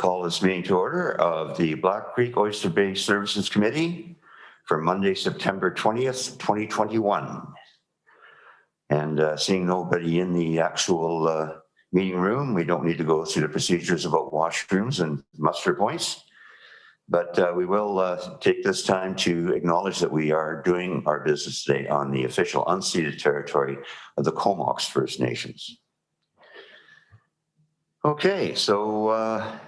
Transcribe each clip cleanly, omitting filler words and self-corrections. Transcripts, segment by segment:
call this meeting to order of the Black Creek Oyster Bay Services Committee for Monday, September 20th, 2021. And seeing nobody in the actual meeting room, we don't need to go through the procedures about washrooms and muster points. But we will take this time to acknowledge that we are doing our business today on the official unceded territory of the Comox First Nations. Okay, so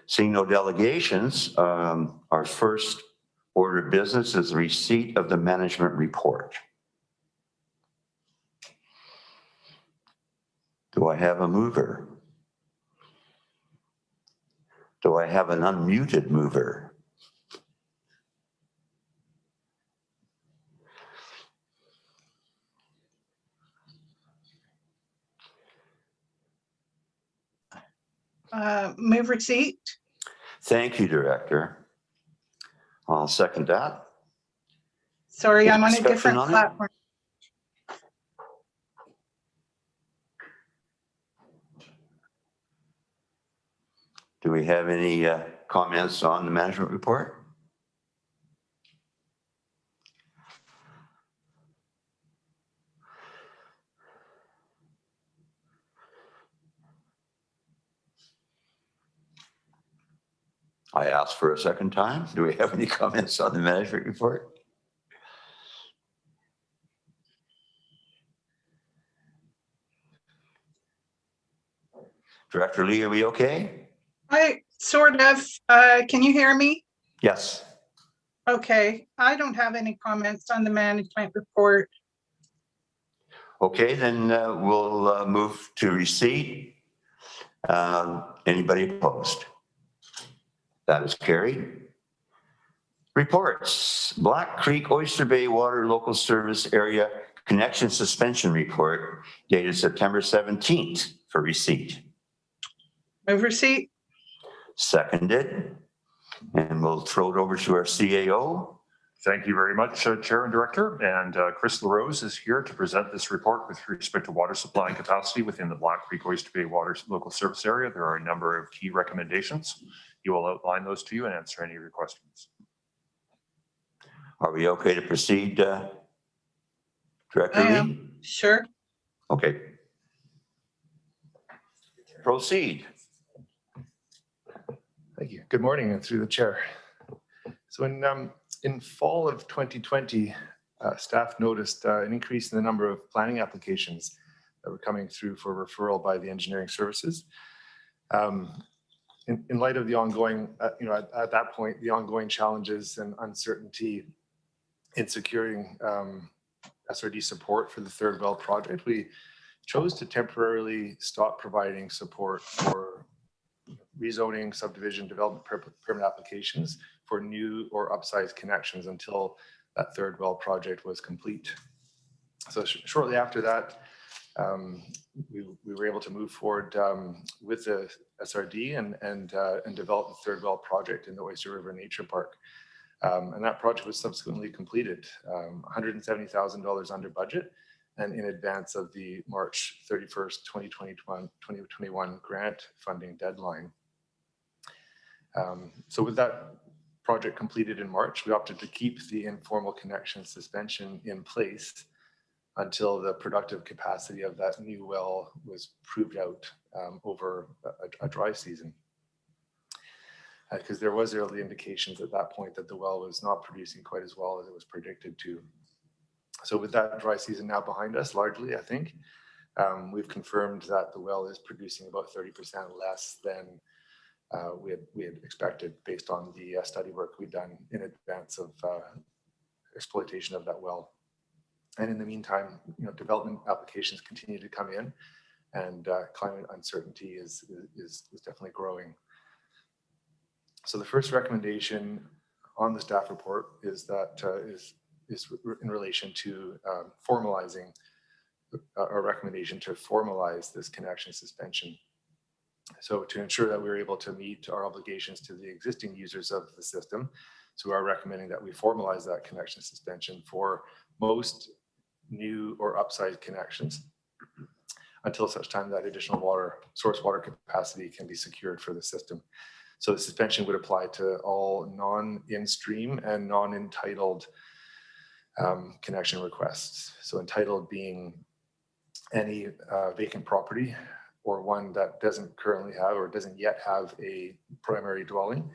seeing no delegations, our first order of business is the receipt of the management report. Do I have a mover? Do I have an unmuted mover? Move receipt. Thank you, Director. I'll second that. Sorry, I'm on a different platform. Do we have any comments on the management report? I asked for a second time. Do we have any comments on the management report? Director Lee, are we okay? I sort of. Can you hear me? Yes. Okay. I don't have any comments on the management report. Okay, then we'll move to receipt. Anybody opposed? That is carried. Reports. Black Creek Oyster Bay Water Local Service Area Connection Suspension Report dated September 17th for receipt. Move receipt. Seconded. And we'll throw it over to our CAO. Thank you very much, Chair and Director. And Chris LaRose is here to present this report with respect to water supply and capacity within the Black Creek Oyster Bay Water Local Service Area. There are a number of key recommendations. You will outline those to you and answer any of your questions. Are we okay to proceed, Director Lee? Sure. Okay. Proceed. Thank you. Good morning, and through the chair. So in fall of 2020, staff noticed an increase in the number of planning applications that were coming through for referral by the engineering services. In light of the ongoing, at that point, the ongoing challenges and uncertainty in securing SRD support for the third well project, we chose to temporarily stop providing support for rezoning, subdivision, development permit applications for new or upsized connections until that third well project was complete. So shortly after that, we were able to move forward with the SRD and develop the third well project in the Oyster River Nature Park. And that project was subsequently completed, $170,000 under budget and in advance of the March 31st, 2021 grant funding deadline. So with that project completed in March, we opted to keep the informal connection suspension in place until the productive capacity of that new well was proved out over a dry season. Because there was early indications at that point that the well was not producing quite as well as it was predicted to. So with that dry season now behind us, largely, I think, we've confirmed that the well is producing about 30% less than we had expected based on the study work we've done in advance of exploitation of that well. And in the meantime, development applications continue to come in, and climate uncertainty is definitely growing. So the first recommendation on the staff report is that is in relation to formalizing a recommendation to formalize this connection suspension. So to ensure that we're able to meet our obligations to the existing users of the system, so we are recommending that we formalize that connection suspension for most new or upsized connections until such time that additional source water capacity can be secured for the system. So the suspension would apply to all non-in-stream and non-entitled connection requests. So entitled being any vacant property or one that doesn't currently have or doesn't yet have a primary dwelling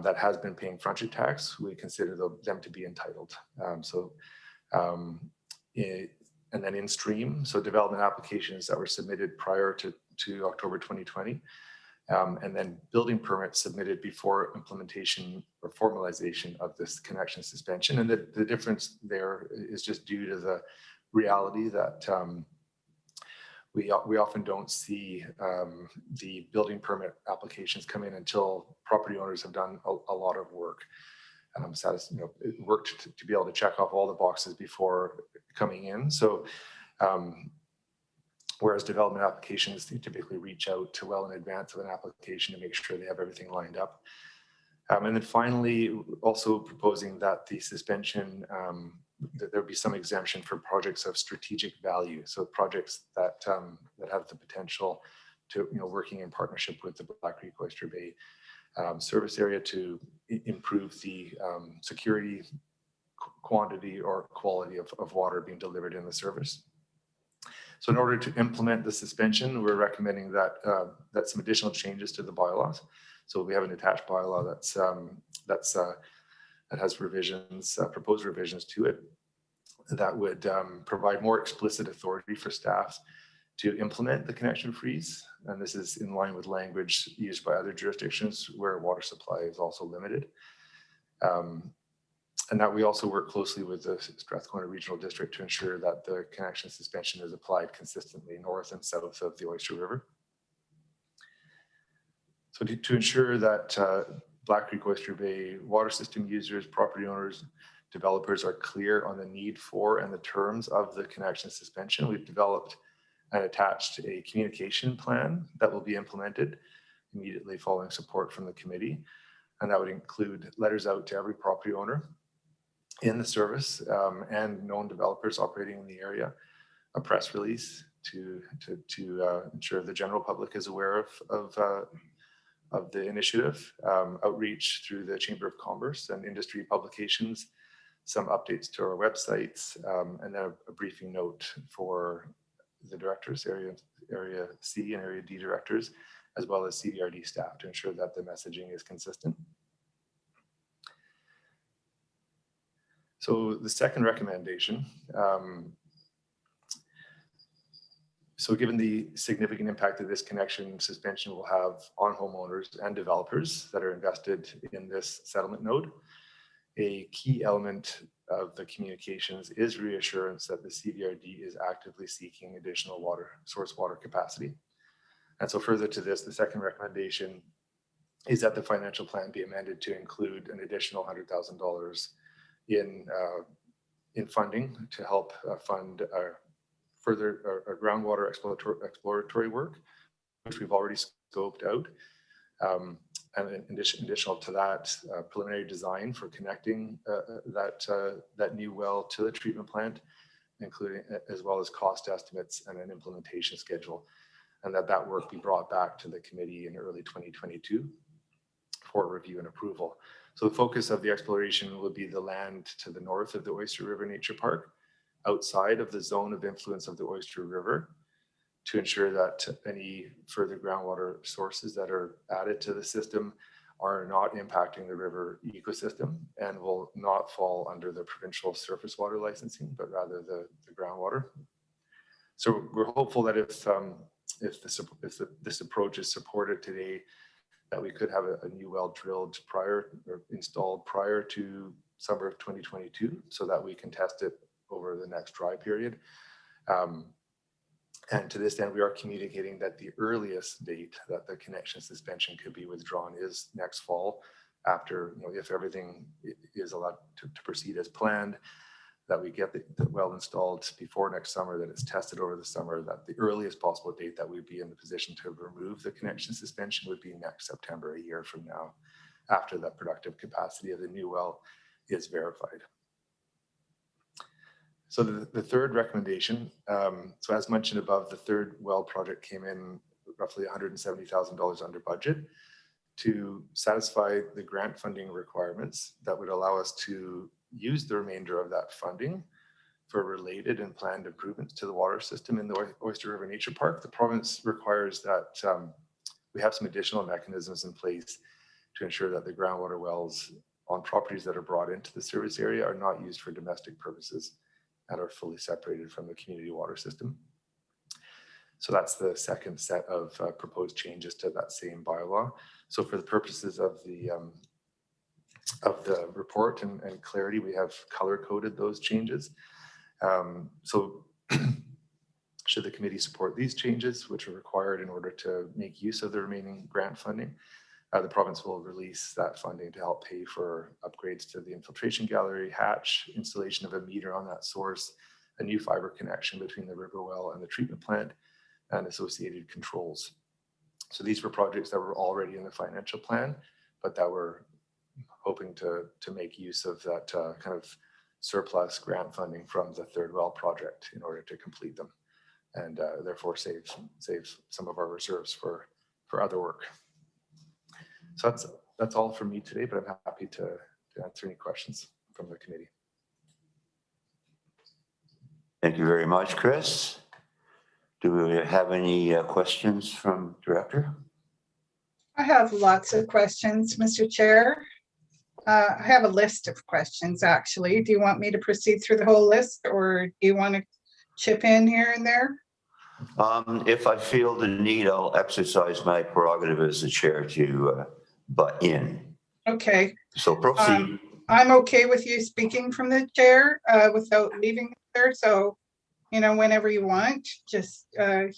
that has been paying frontage tax, we consider them to be entitled. And then in stream, so development applications that were submitted prior to October 2020, and then building permits submitted before implementation or formalization of this connection suspension. And the difference there is just due to the reality that we often don't see the building permit applications come in until property owners have done a lot of work. Worked to be able to check off all the boxes before coming in. So whereas development applications typically reach out to well in advance of an application to make sure they have everything lined up. And then finally, also proposing that the suspension, that there be some exemption for projects of strategic value. So projects that have the potential to, working in partnership with the Black Creek Oyster Bay service area to improve the security, quantity, or quality of water being delivered in the service. So in order to implement the suspension, we're recommending that some additional changes to the bylaws. So we have an attached bylaw that has revisions, proposed revisions to it that would provide more explicit authority for staff to implement the connection freeze. And this is in line with language used by other jurisdictions where water supply is also limited. And that we also work closely with the Strathcona Regional District to ensure that the connection suspension is applied consistently north and south of the Oyster River. So to ensure that Black Creek Oyster Bay water system users, property owners, developers are clear on the need for and the terms of the connection suspension, we've developed and attached a communication plan that will be implemented immediately following support from the committee. And that would include letters out to every property owner in the service and known developers operating in the area, a press release to ensure the general public is aware of the initiative, outreach through the Chamber of Commerce and industry publications, some updates to our websites, and then a briefing note for the directors, area C and area D directors, as well as CVRD staff to ensure that the messaging is consistent. So the second recommendation, so given the significant impact that this connection suspension will have on homeowners and developers that are invested in this settlement node, a key element of the communications is reassurance that the CVRD is actively seeking additional source water capacity. And so further to this, the second recommendation is that the financial plan be amended to include an additional $100,000 in funding to help fund further groundwater exploratory work, which we've already scoped out. And in additional to that, preliminary design for connecting that new well to the treatment plant, including as well as cost estimates and an implementation schedule, and that work be brought back to the committee in early 2022 for review and approval. So the focus of the exploration will be the land to the north of the Oyster River Nature Park, outside of the zone of influence of the Oyster River, to ensure that any further groundwater sources that are added to the system are not impacting the river ecosystem and will not fall under the provincial surface water licensing, but rather the groundwater. So we're hopeful that if this approach is supported today, that we could have a new well drilled prior or installed prior to summer of 2022, so that we can test it over the next dry period. And to this end, we are communicating that the earliest date that the connection suspension could be withdrawn is next fall, after, if everything is allowed to proceed as planned, that we get the well installed before next summer, that it's tested over the summer, that the earliest possible date that we'd be in the position to remove the connection suspension would be next September, a year from now, after the productive capacity of the new well is verified. So the third recommendation, so as mentioned above, the third well project came in roughly $170,000 under budget to satisfy the grant funding requirements that would allow us to use the remainder of that funding for related and planned improvements to the water system in the Oyster River Nature Park. The province requires that we have some additional mechanisms in place to ensure that the groundwater wells on properties that are brought into the service area are not used for domestic purposes and are fully separated from the community water system. So that's the second set of proposed changes to that same bylaw. So for the purposes of the report and clarity, we have color coded those changes. So should the committee support these changes, which are required in order to make use of the remaining grant funding, the province will release that funding to help pay for upgrades to the infiltration gallery, hatch, installation of a meter on that source, a new fiber connection between the river well and the treatment plant, and associated controls. So these were projects that were already in the financial plan, but that we're hoping to make use of that kind of surplus grant funding from the third well project in order to complete them, and therefore save some of our reserves for other work. So that's all from me today, but I'm happy to answer any questions from the committee. Thank you very much, Chris. Do we have any questions from Director? I have lots of questions, Mr. Chair. I have a list of questions, actually. Do you want me to proceed through the whole list, or do you want to chip in here and there? If I feel the need, I'll exercise my prerogative as the chair to butt in. Okay. So proceed. I'm okay with you speaking from the chair without leaving there. So, whenever you want, just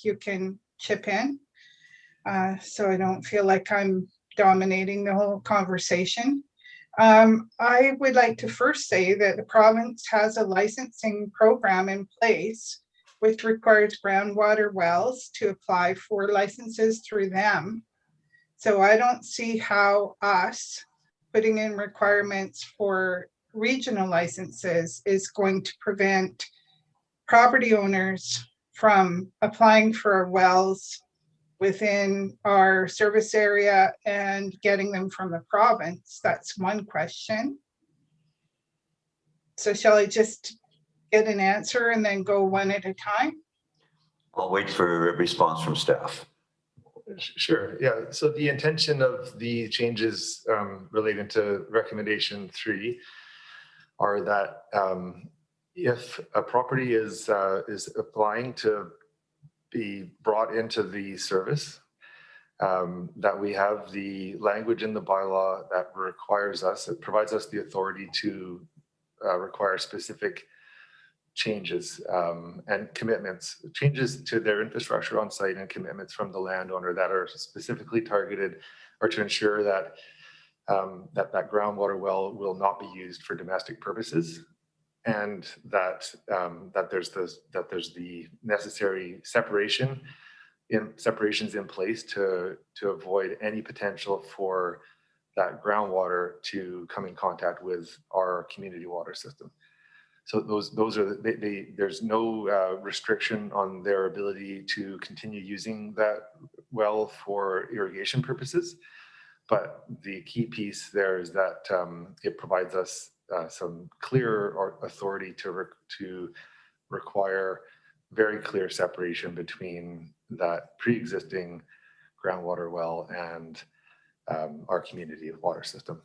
you can chip in. So I don't feel like I'm dominating the whole conversation. I would like to first say that the province has a licensing program in place which requires groundwater wells to apply for licenses through them. So I don't see how us putting in requirements for regional licenses is going to prevent property owners from applying for wells within our service area and getting them from the province. That's one question. So shall I just get an answer and then go one at a time? I'll wait for a response from staff. Sure, yeah. So the intention of the changes relating to recommendation 3 are that if a property is applying to be brought into the service, that we have the language in the bylaw that requires us, it provides us the authority to require specific changes and commitments, changes to their infrastructure on site and commitments from the landowner that are specifically targeted or to ensure that that groundwater well will not be used for domestic purposes, and that there's the necessary separations in place to avoid any potential for that groundwater to come in contact with our community water system. So those are there's no restriction on their ability to continue using that well for irrigation purposes. But the key piece there is that it provides us some clear authority to require very clear separation between that pre-existing groundwater well and our community water system.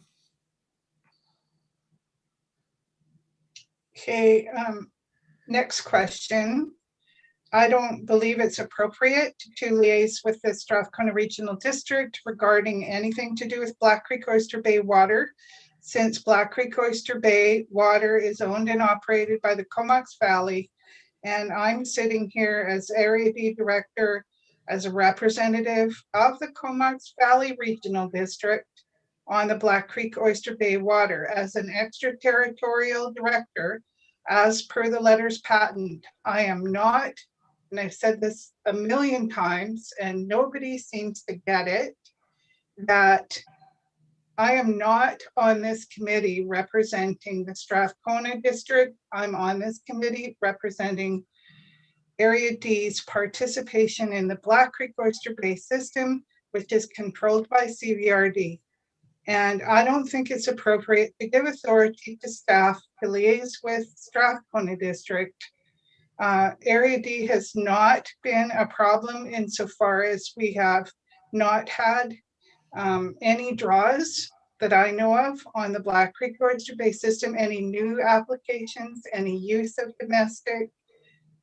Okay, next question. I don't believe it's appropriate to liaise with the Strathcona Regional District regarding anything to do with Black Creek Oyster Bay water, since Black Creek Oyster Bay water is owned and operated by the Comox Valley, and I'm sitting here as Area D Director, as a representative of the Comox Valley Regional District on the Black Creek Oyster Bay water as an extraterritorial director. As per the letters patent, I am not, and I've said this a million times and nobody seems to get it, that I am not on this committee representing the Strathcona district. I'm on this committee representing Area D's participation in the Black Creek Oyster Bay system, which is controlled by CVRD. And I don't think it's appropriate to give authority to staff to liaise with Strathcona district. Area D has not been a problem insofar as we have not had any draws that I know of on the Black Creek Oyster Bay system, any new applications, any use of domestic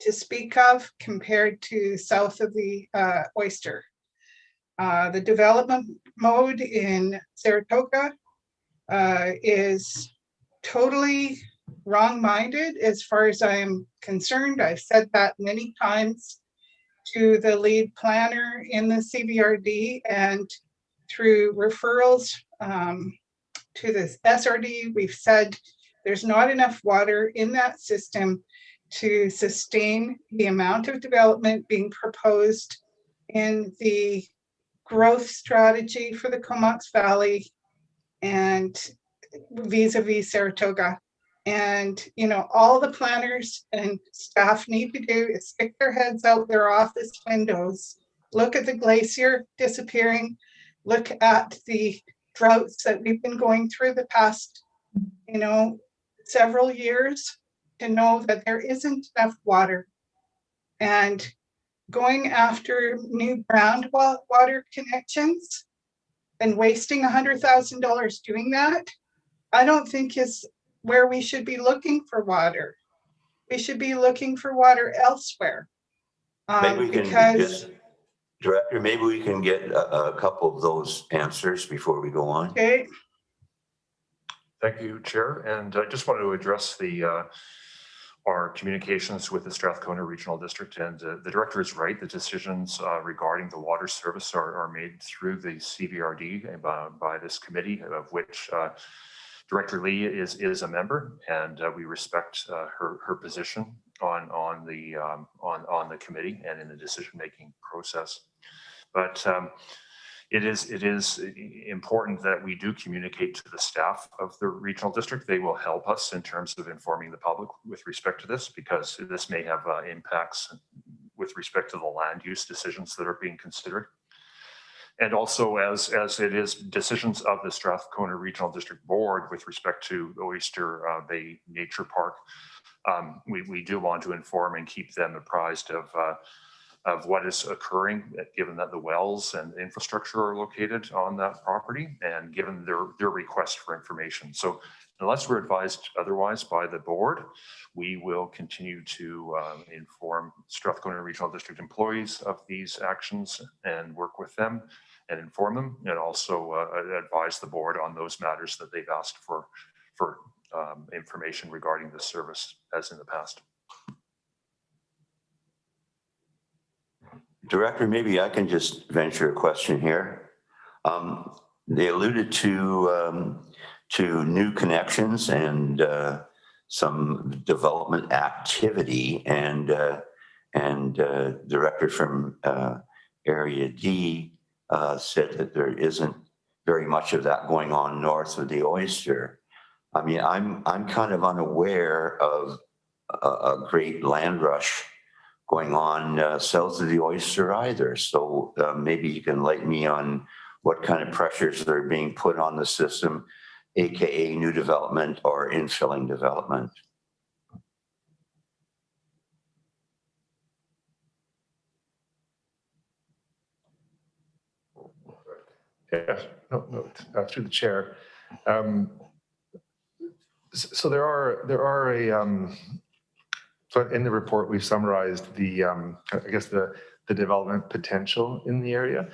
to speak of compared to south of the Oyster. The development mode in Saratoga is totally wrong-minded as far as I am concerned. I've said that many times to the lead planner in the CVRD, and through referrals to the SRD, we've said there's not enough water in that system to sustain the amount of development being proposed in the growth strategy for the Comox Valley and vis-a-vis Saratoga. And, you know, all the planners and staff need to do is stick their heads out their office windows, look at the glacier disappearing, look at the droughts that we've been going through the past, you know, several years, to know that there isn't enough water. And going after new groundwater connections and wasting $100,000 doing that, I don't think is where we should be looking for water. We should be looking for water elsewhere. Maybe we can Because, just, Director, maybe we can get a couple of those answers before we go on. okay, Thank you, Chair. And I just wanted to address our communications with the Strathcona Regional District. And the director is right. The decisions regarding the water service are made through the CVRD by this committee, of which Director Lee is a member, and we respect her position on the committee and in the decision-making process. But it is important that we do communicate to the staff of the regional district. They will help us in terms of informing the public with respect to this, because this may have impacts with respect to the land use decisions that are being considered. And also, as it is decisions of the Strathcona Regional District Board with respect to the Oyster Bay Nature Park, we do want to inform and keep them apprised of what is occurring, given that the wells and infrastructure are located on that property, and given their request for information. So unless we're advised otherwise by the board, we will continue to inform Strathcona Regional District employees of these actions and work with them and inform them, and also advise the board on those matters that they've asked for information regarding this service, as in the past. Director, maybe I can just venture a question here. They alluded to new connections and some development activity, and director from Area D said that there isn't very much of that going on north of the Oyster. I mean, I'm kind of unaware of a great land rush going on south of the Oyster either. So maybe you can light me on what kind of pressures are being put on the system, AKA new development or infilling development. Yeah, no, through the chair. So there are so in the report we've summarized the I guess the development potential in the area.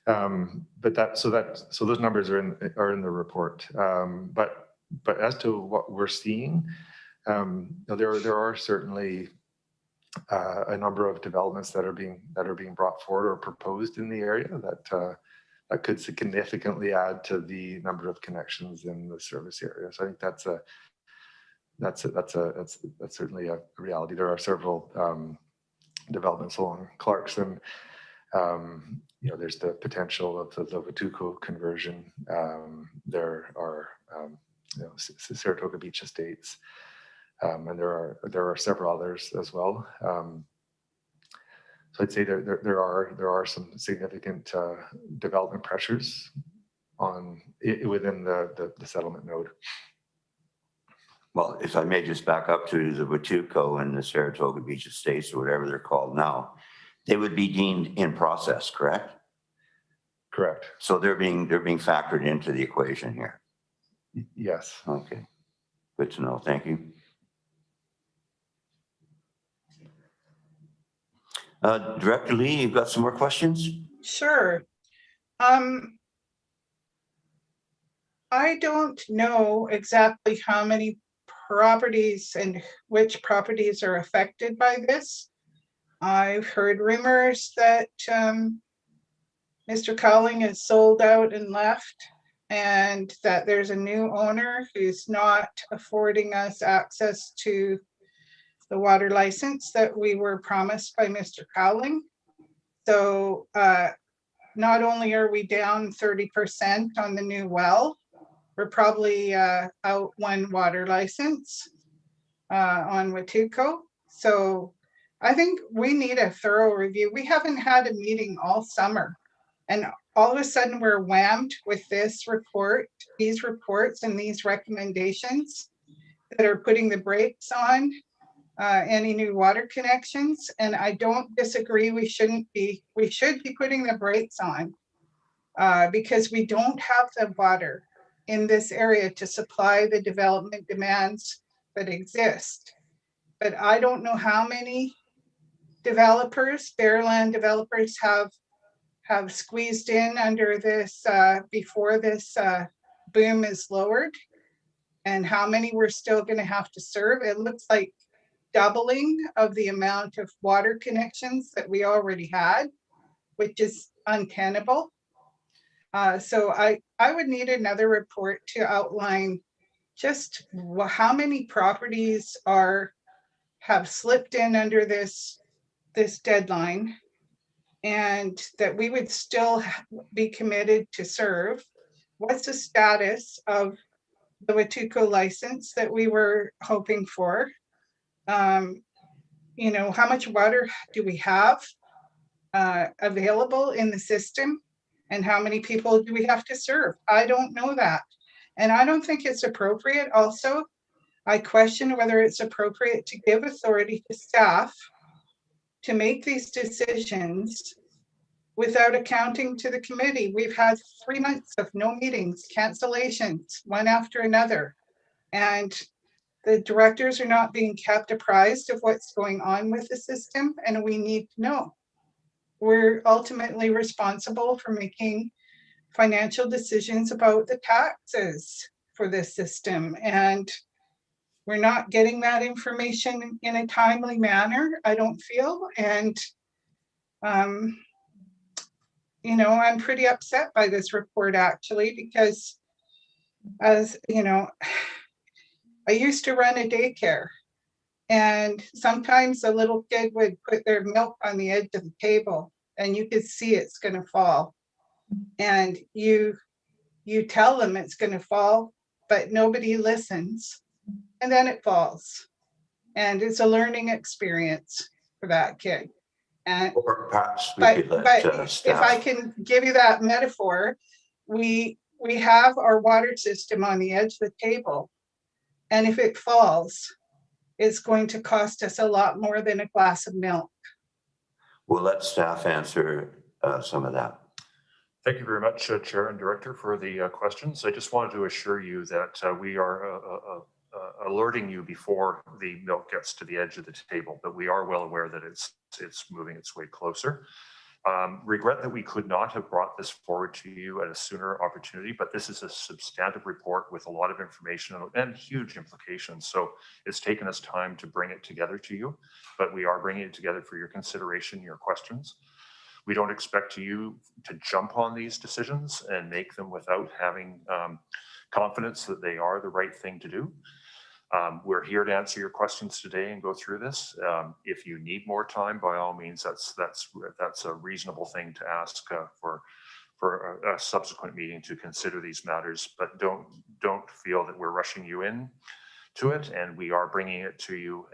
But so those numbers are in the report. But as to what we're seeing, there are certainly a number of developments that are being brought forward or proposed in the area that could significantly add to the number of connections in the service area. So I think that's certainly a reality. There are several developments along Clarkson There's the potential of the Watuco conversion. There are Saratoga Beach Estates, and there are several others as well. So I'd say there are some significant development pressures within the settlement node. Well, if I may just back up to the Watuco and the Saratoga Beach Estates or whatever they're called now, they would be deemed in process, correct? Correct. So they're being factored into the equation here. Yes. Okay, good to know. Thank you. Director Lee, you've got some more questions? Sure. I don't know exactly how many properties and which properties are affected by this. I've heard rumors that Mr. Cowling has sold out and left, and that there's a new owner who's not affording us access to the water license that we were promised by Mr. Cowling. So not only are we down 30% on the new well, we're probably out one water license on Watuco. So I think we need a thorough review. We haven't had a meeting all summer, and all of a sudden we're whammed with this report, these reports and these recommendations that are putting the brakes on any new water connections. And I don't disagree, we should be putting the brakes on because we don't have the water in this area to supply the development demands that exist. But I don't know how many developers, bare land developers have squeezed in under this before this boom is lowered, and how many we're still going to have to serve. It looks like doubling of the amount of water connections that we already had, which is untenable. So I would need another report to outline just how many properties have slipped in under this deadline, and that we would still be committed to serve. What's the status of the Watuco license that we were hoping for? How much water do we have available in the system, and how many people do we have to serve? I don't know that. And I don't think it's appropriate. Also, I question whether it's appropriate to give authority to staff to make these decisions without accounting to the committee. We've had 3 months of no meetings, cancellations, one after another. And the directors are not being kept apprised of what's going on with the system, and we need to know. We're ultimately responsible for making financial decisions about the taxes for this system, and we're not getting that information in a timely manner, I don't feel. And I'm pretty upset by this report, actually, because as you know, I used to run a daycare, and sometimes a little kid would put their milk on the edge of the table and you could see it's going to fall, and you tell them it's going to fall, but nobody listens, and then it falls, and it's a learning experience for that kid. And Or perhaps we but could let if I staff. can give you that metaphor, we have our water system on the edge of the table, and if it falls, it's going to cost us a lot more than a glass of milk. We'll let staff answer some of that. Thank you very much, Chair and Director, for the questions. I just wanted to assure you that we are alerting you before the milk gets to the edge of the table, but we are well aware that it's moving its way closer. Regret that we could not have brought this forward to you at a sooner opportunity, but this is a substantive report with a lot of information and huge implications. So it's taken us time to bring it together to you, but we are bringing it together for your consideration, your questions. We don't expect you to jump on these decisions and make them without having confidence that they are the right thing to do. We're here to answer your questions today and go through this. If you need more time, by all means, that's a reasonable thing to ask for a subsequent meeting to consider these matters. But don't feel that we're rushing you in to it, and we are bringing it to you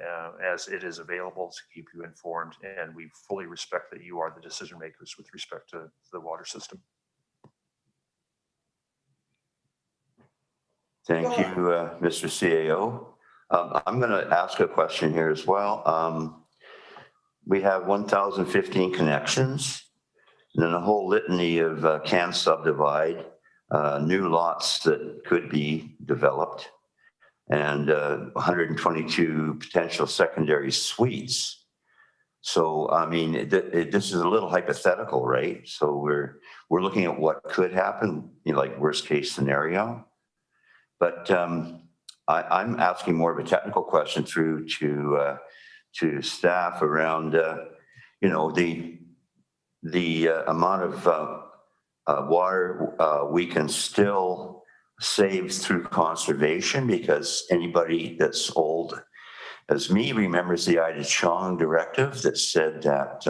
as it is available to keep you informed. And we fully respect that you are the decision makers with respect to the water system. Thank you, Mr. CAO. I'm going to ask a question here as well. We have 1,015 connections, and then a whole litany of can subdivide, new lots that could be developed, and 122 potential secondary suites. So, I mean, this is a little hypothetical, right? So we're looking at what could happen, you know, like worst case scenario. But I'm asking more of a technical question through to staff around, you know, the amount of water we can still save through conservation, because anybody that's old as me remembers the Ida Chong directive that said that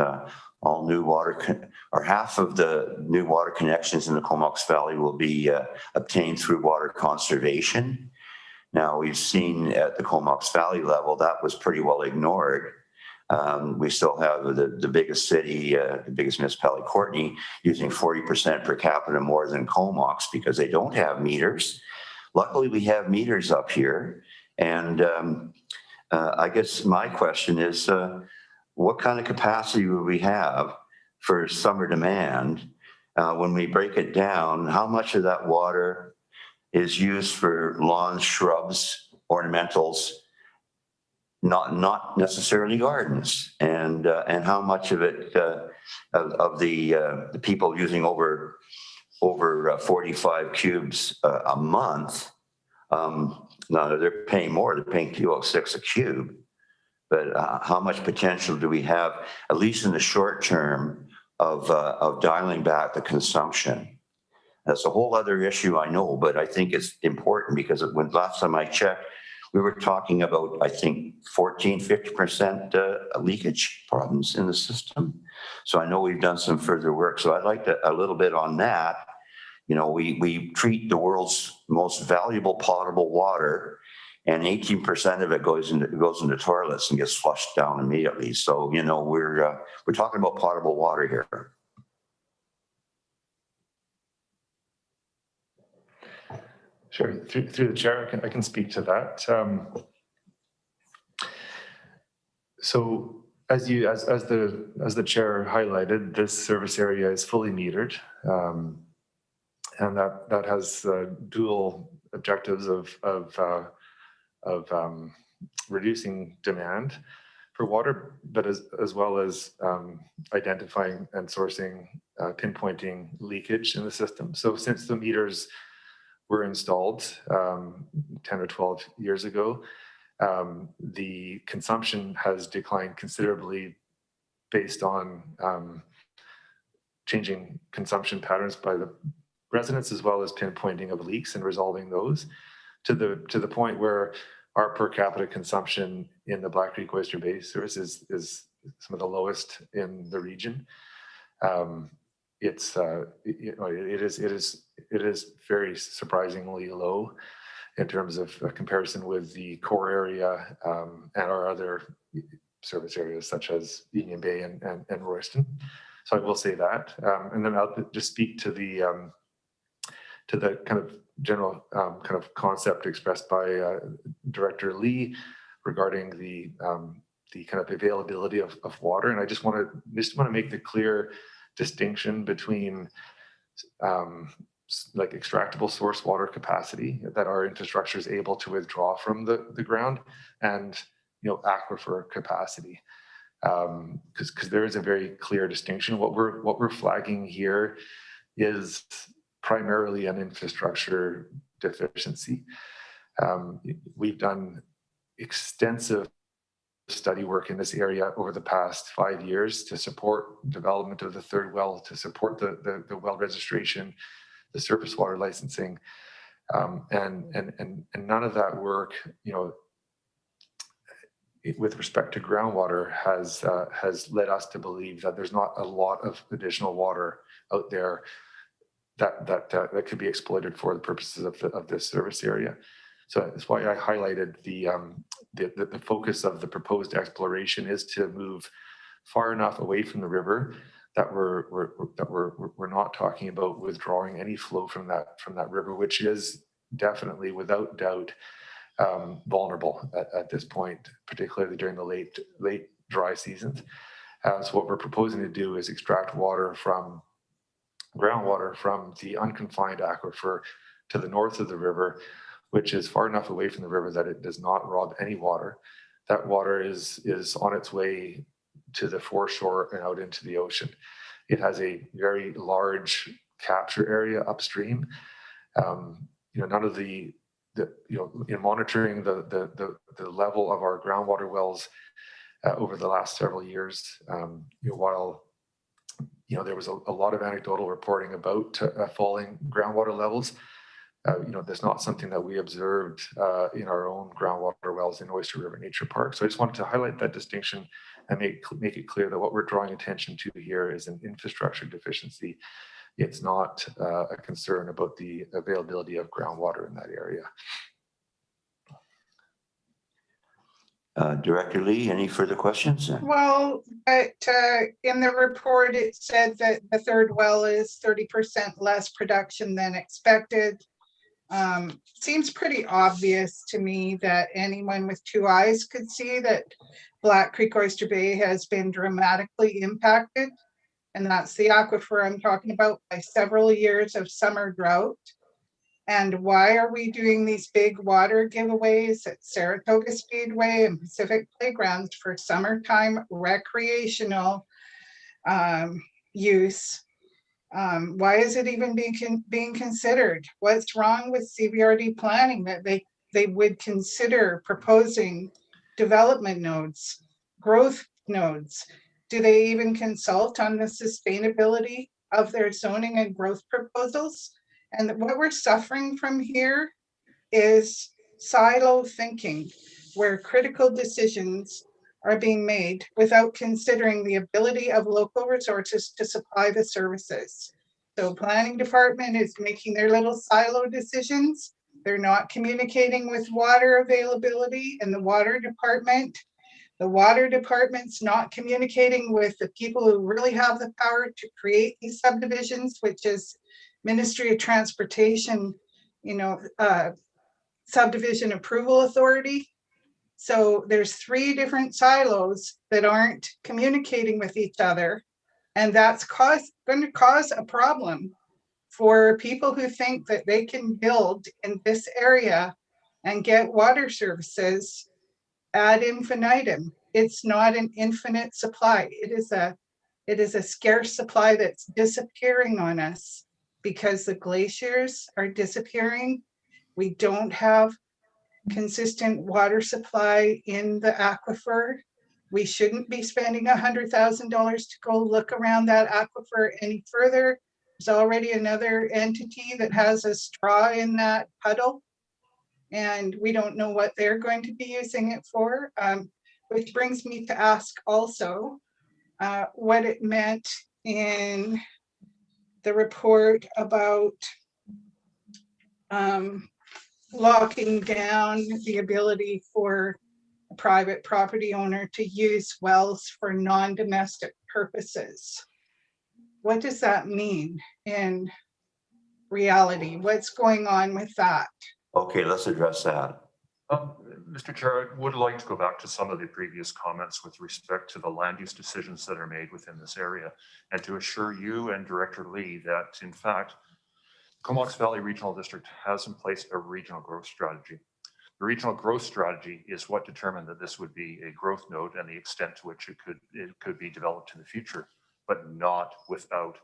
all new water or half of the new water connections in the Comox Valley will be obtained through water conservation. Now, we've seen at the Comox Valley level that was pretty well ignored. We still have the biggest city, the biggest municipality, Courtenay, using 40% per capita more than Comox because they don't have meters. Luckily, we have meters up here. And I guess my question is, what kind of capacity would we have for summer demand? When we break it down, how much of that water is used for lawns, shrubs, ornamentals, not necessarily gardens, and how much of it of the people using over 45 cubes a month? Now they're paying more; they're paying $2.06 a cube. But how much potential do we have, at least in the short term, of dialing back the consumption? That's a whole other issue, I know, but I think it's important because when last time I checked, we were talking about, I think, 50% leakage problems in the system. So I know we've done some further work. So I'd like a little bit on that. You know, we treat the world's most valuable potable water, and 18% of it goes into toilets and gets flushed down immediately. So, you know, we're talking about potable water here. Sure. Through the chair, I can speak to that. So as the chair highlighted, this service area is fully metered, and that has dual objectives of reducing demand for water, but as well as identifying and sourcing, pinpointing leakage in the system. So since the meters were installed 10 or 12 years ago, the consumption has declined considerably based on changing consumption patterns by the residents, as well as pinpointing of leaks and resolving those to the point where our per capita consumption in the Black Creek Oyster Bay service is some of the lowest in the region. It is very surprisingly low in terms of a comparison with the core area and our other service areas such as Union Bay and Royston. So I will say that, and then I'll just speak to the kind of general kind of concept expressed by Director Lee regarding the kind of availability of water. And I just want to make the clear distinction between like extractable source water capacity that our infrastructure is able to withdraw from the ground, and aquifer capacity, because there is a very clear distinction. What we're flagging here is primarily an infrastructure deficiency. We've done extensive study work in this area over the past 5 years to support development of the third well, to support the well registration, the surface water licensing, and none of that work, with respect to groundwater has led us to believe that there's not a lot of additional water out there that could be exploited for the purposes of this service area. So that's why I highlighted the focus of the proposed exploration is to move far enough away from the river that we're not talking about withdrawing any flow from that river, which is definitely, without doubt, vulnerable at this point, particularly during the late dry seasons. So what we're proposing to do is extract groundwater from the unconfined aquifer to the north of the river, which is far enough away from the river that it does not rob any water. That water is on its way to the foreshore and out into the ocean. It has a very large capture area upstream. None of in monitoring the level of our groundwater wells over the last several years, while there was a lot of anecdotal reporting about falling groundwater levels. That's not something that we observed in our own groundwater wells in Oyster River Nature Park. So I just wanted to highlight that distinction and make it clear that what we're drawing attention to here is an infrastructure deficiency. It's not a concern about the availability of groundwater in that area. Director Lee, any further questions? Well, but in the report, it said that the third well is 30% less production than expected. Seems pretty obvious to me that anyone with two eyes could see that Black Creek Oyster Bay has been dramatically impacted. And that's the aquifer I'm talking about, by several years of summer drought. And why are we doing these big water giveaways at Saratoga Speedway and Pacific Playgrounds for summertime recreational use? Why is it even being considered? What's wrong with CBRD planning that they would consider proposing development nodes, growth nodes? Do they even consult on the sustainability of their zoning and growth proposals? And what we're suffering from here is silo thinking, where critical decisions are being made without considering the ability of local resources to supply the services. So planning department is making their little silo decisions. They're not communicating with water availability and the water department's not communicating with the people who really have the power to create these subdivisions, which is Ministry of Transportation, subdivision approval authority. So there's three different silos that aren't communicating with each other. And that's going to cause a problem for people who think that they can build in this area and get water services ad infinitum. It's not an infinite supply. It is a scarce supply that's disappearing on us because the glaciers are disappearing. We don't have consistent water supply in the aquifer. We shouldn't be spending $100,000 to go look around that aquifer any further. There's already another entity that has a straw in that puddle, and we don't know what they're going to be using it for, which brings me to ask also what it meant in the report about locking down the ability for a private property owner to use wells for non-domestic purposes. What does that mean in reality? What's going on with that? Okay, let's address that. Mr. Chair, I would like to go back to some of the previous comments with respect to the land use decisions that are made within this area, and to assure you and Director Lee that, in fact, Comox Valley Regional District has in place a regional growth strategy. The regional growth strategy is what determined that this would be a growth node and the extent to which it could be developed in the future, but not without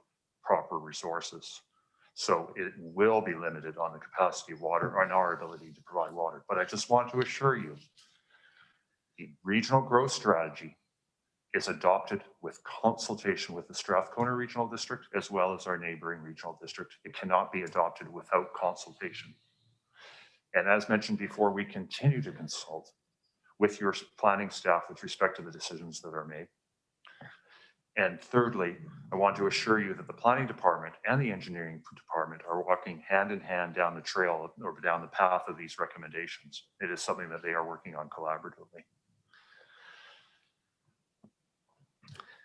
proper resources. So it will be limited on the capacity of water and our ability to provide water. But I just want to assure you, the regional growth strategy is adopted with consultation with the Strathcona Regional District as well as our neighboring regional district. It cannot be adopted without consultation. And as mentioned before, we continue to consult with your planning staff with respect to the decisions that are made. And thirdly, I want to assure you that the planning department and the engineering department are walking hand in hand down the trail or down the path of these recommendations. It is something that they are working on collaboratively.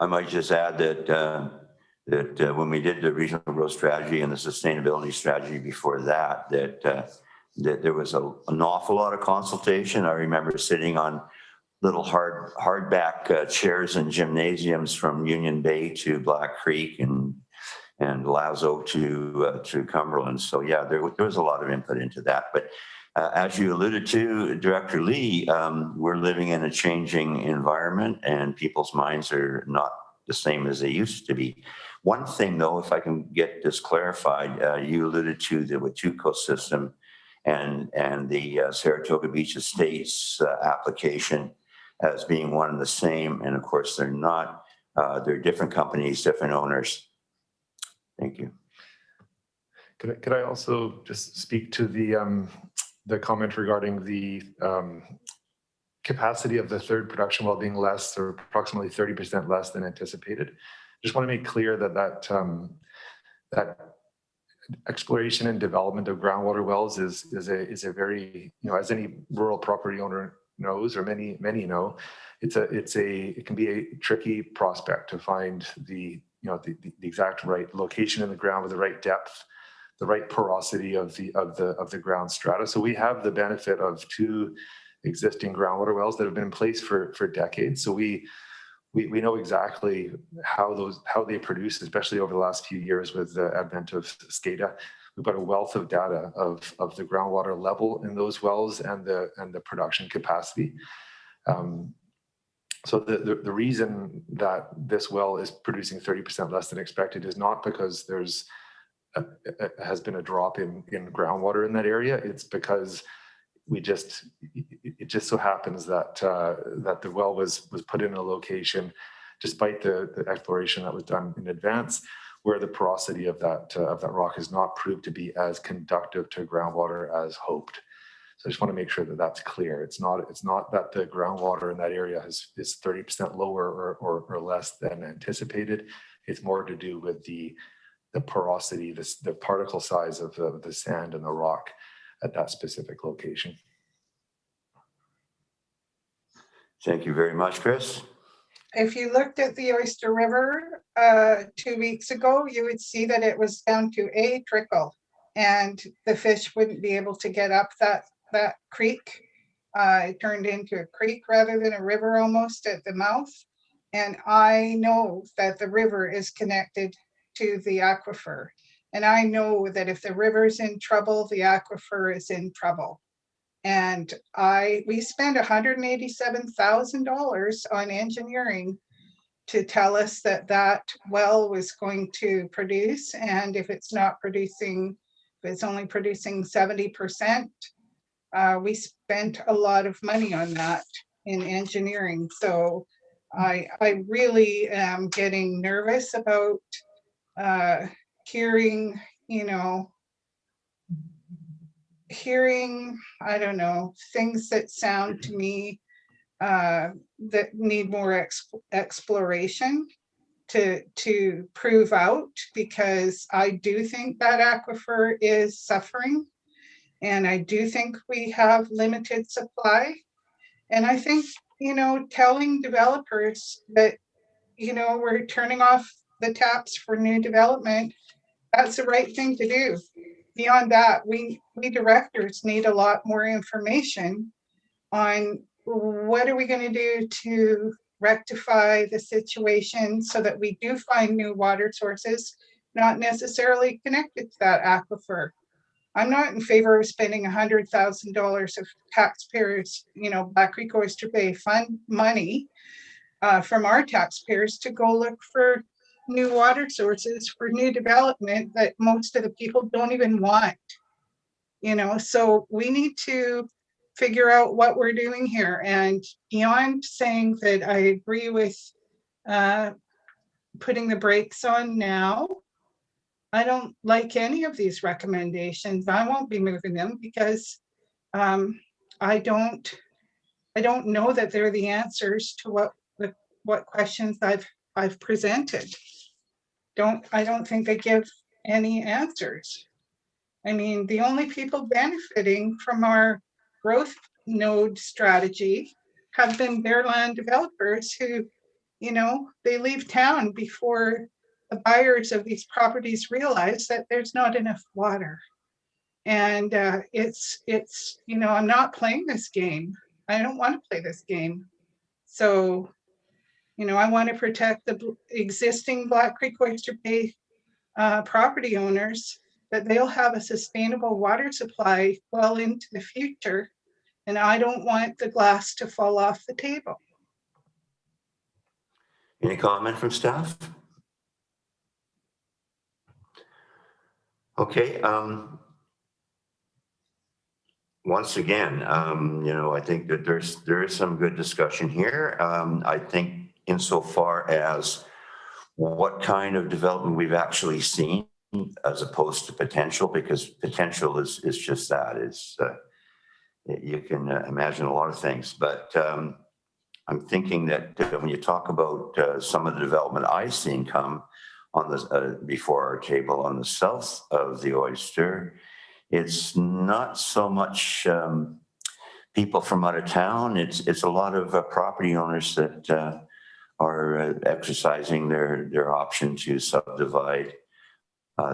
I might just add that when we did the regional growth strategy and the sustainability strategy before that, that there was an awful lot of consultation. I remember sitting on little hardback chairs in gymnasiums from Union Bay to Black Creek and Lazo to Cumberland. So yeah, there was a lot of input into that. But as you alluded to, Director Lee, we're living in a changing environment and people's minds are not the same as they used to be. One thing though, if I can get this clarified, you alluded to the Watuco system and the Saratoga Beach Estates application as being one and the same. And of course, they're not. They're different companies, different owners. Thank you. Could I also just speak to the comment regarding the capacity of the third production well being less or approximately 30% less than anticipated? Just want to make clear that that exploration and development of groundwater wells is a very, as any rural property owner knows, or many know, it can be a tricky prospect to find the exact right location in the ground with the right depth, the right porosity of the ground strata. So we have the benefit of 2 existing groundwater wells that have been in place for decades. So we know exactly how they produce, especially over the last few years with the advent of SCADA. We've got a wealth of data of the groundwater level in those wells and the production capacity. So the reason that this well is producing 30% less than expected is not because has been a drop in groundwater in that area. It's because it just so happens that the well was put in a location, despite the exploration that was done in advance, where the porosity of that rock is not proved to be as conductive to groundwater as hoped. So I just want to make sure that that's clear. It's not that the groundwater in that area is 30% lower or less than anticipated. It's more to do with the porosity, the particle size of the sand and the rock at that specific location. Thank you very much, Chris. If you looked at the Oyster River 2 weeks ago, you would see that it was down to a trickle and the fish wouldn't be able to get up that creek. It turned into a creek rather than a river almost at the mouth. And I know that the river is connected to the aquifer. And I know that if the river's in trouble, the aquifer is in trouble. And we spent $187,000 on engineering to tell us that well was going to produce. And if it's not producing, if it's only producing 70%, we spent a lot of money on that in engineering. So I really am getting nervous about hearing, I don't know, things that sound to me that need more exploration to prove out, because I do think that aquifer is suffering and I do think we have limited supply. And I think, telling developers that, we're turning off the taps for new development, that's the right thing to do. Beyond that, we directors need a lot more information on what are we going to do to rectify the situation so that we do find new water sources, not necessarily connected to that aquifer. I'm not in favor of spending $100,000 of taxpayers, Black Creek Oyster Bay Fund money from our taxpayers to go look for new water sources for new development that most of the people don't even want. So we need to figure out what we're doing here. And beyond saying that I agree with putting the brakes on now, I don't like any of these recommendations. I won't be moving them because I don't I don't know that they're the answers to what questions I've presented. I don't think they give any answers. I mean, the only people benefiting from our growth node strategy have been their land developers who, they leave town before the buyers of these properties realize that there's not enough water. And I'm not playing this game. I don't want to play this game. So, I want to protect the existing Black Creek Oyster Bay property owners, that they'll have a sustainable water supply well into the future. And I don't want the glass to fall off the table. Any comment from staff? Okay. Once again, I think that there is some good discussion here. I think insofar as what kind of development we've actually seen as opposed to potential, because potential is just that. It's you can imagine a lot of things, but I'm thinking that when you talk about some of the development I've seen come on the before our table on the south of the Oyster, it's not so much people from out of town. It's a lot of property owners that are exercising their option to subdivide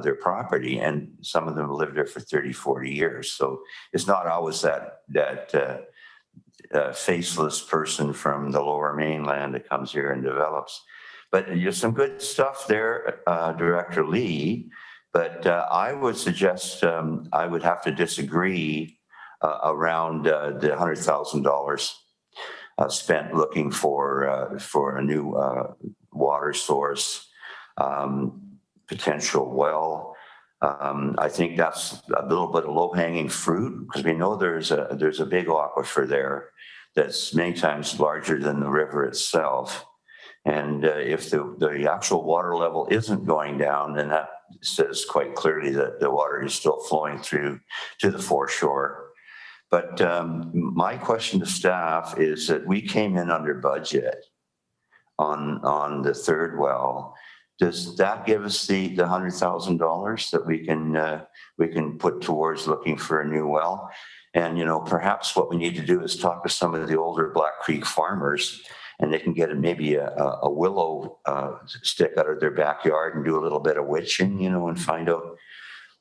their property, and some of them live there for 30, 40 years. So it's not always that faceless person from the lower mainland that comes here and develops. But there's some good stuff there, Director Lee. But I would suggest I would have to disagree around the $100,000 spent looking for a new water source, potential well. I think that's a little bit of low-hanging fruit, because we know there's a big aquifer there that's many times larger than the river itself. And if the actual water level isn't going down, then that says quite clearly that the water is still flowing through to the foreshore. But my question to staff is that we came in under budget on the third well. Does that give us the $100,000 that we can put towards looking for a new well? And perhaps what we need to do is talk to some of the older Black Creek farmers, and they can get maybe a willow stick out of their backyard and do a little bit of witching, and find out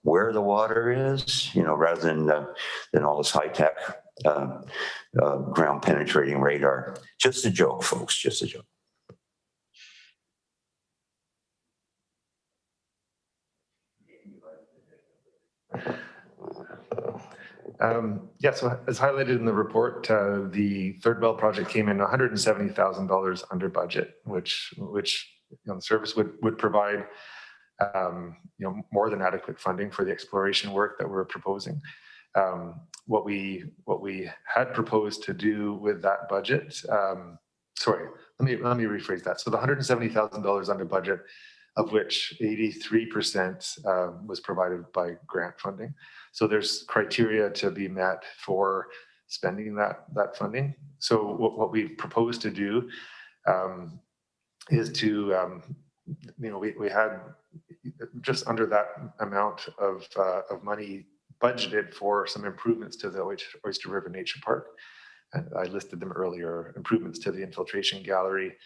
where the water is, rather than all this high tech ground penetrating radar. Just a joke, folks. Just a joke. So as highlighted in the report, the third well project came in $170,000 under budget, which the service would provide more than adequate funding for the exploration work that we're proposing. What we had proposed to do with that budget, sorry, let me rephrase that. So the $170,000 under budget, of which 83% was provided by grant funding. So there's criteria to be met for spending that funding. So what we propose to do is to, we had just under that amount of money budgeted for some improvements to the Oyster River Nature Park. And I listed them earlier: improvements to the infiltration gallery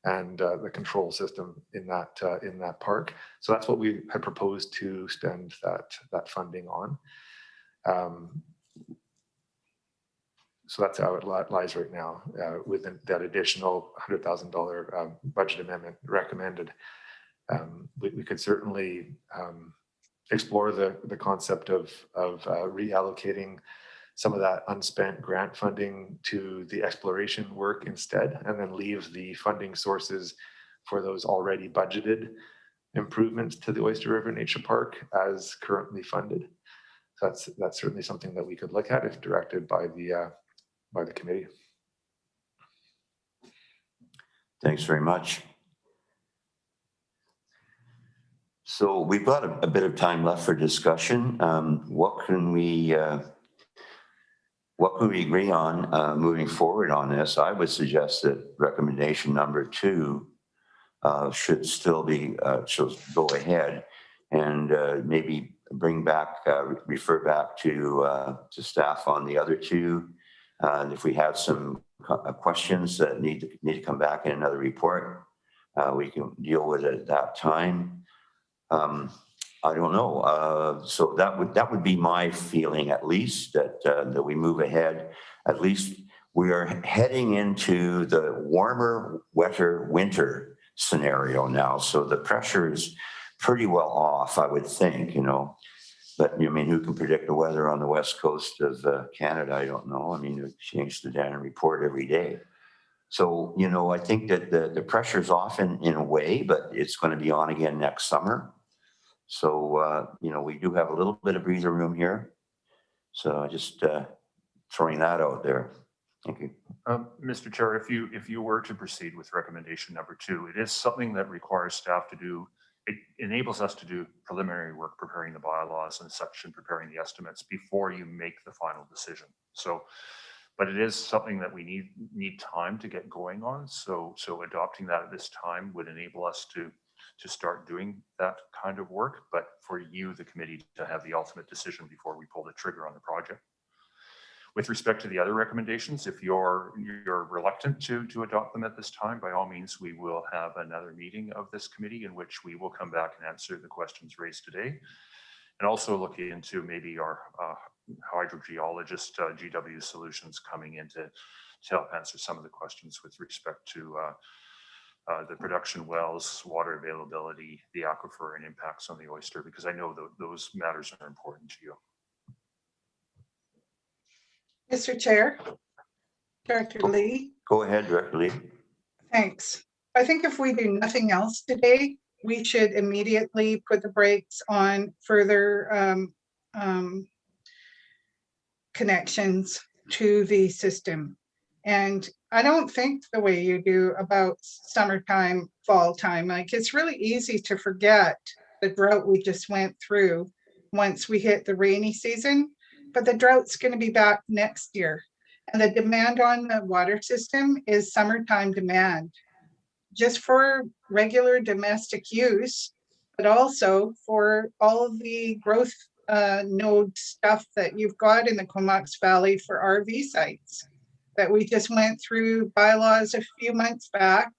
and the control system in that park. So that's what we had proposed to spend that funding on. So that's how it lies right now, with that additional $100,000 budget amendment recommended. We could certainly explore the concept of reallocating some of that unspent grant funding to the exploration work instead, and then leave the funding sources for those already budgeted improvements to the Oyster River Nature Park as currently funded. So that's certainly something that we could look at if directed by the committee. Thanks very much. So we've got a bit of time left for discussion. What can we what could we agree on moving forward on this? I would suggest that recommendation number 2 should still be, should go ahead and maybe bring back, refer back to staff on the other 2. And if we have some questions that need to come back in another report, we can deal with it at that time. I don't know. So that would be my feeling, at least, that we move ahead. At least we are heading into the warmer, wetter winter scenario now. So the pressure is pretty well off, I would think, But I mean, who can predict the weather on the west coast of Canada? I don't know. I mean, they change the data report every day. So, I think that the pressure's off in a way, but it's going to be on again next summer. So, we do have a little bit of breather room here. So just throwing that out there. Thank you. Mr. Chair, if you were to proceed with recommendation number 2, it is something that requires staff to do. It enables us to do preliminary work, preparing the bylaws and such, and preparing the estimates before you make the final decision. So, but it is something that we need time to get going on. So adopting that at this time would enable us to start doing that kind of work, but for you, the committee, to have the ultimate decision before we pull the trigger on the project. With respect to the other recommendations, if you're reluctant to adopt them at this time, by all means, we will have another meeting of this committee in which we will come back and answer the questions raised today, and also look into maybe our hydrogeologist GW Solutions coming in to help answer some of the questions with respect to the production wells, water availability, the aquifer, and impacts on the oyster, because I know those matters are important to you. Mr. Chair, Director Lee. Go ahead, Director Lee. Thanks. I think if we do nothing else today, we should immediately put the brakes on further connections to the system. And I don't think the way you do about summertime, fall time. Like, it's really easy to forget the drought we just went through once we hit the rainy season, but the drought's going to be back next year. And the demand on the water system is summertime demand, just for regular domestic use, but also for all of the growth node stuff that you've got in the Comox Valley for RV sites that we just went through bylaws a few months back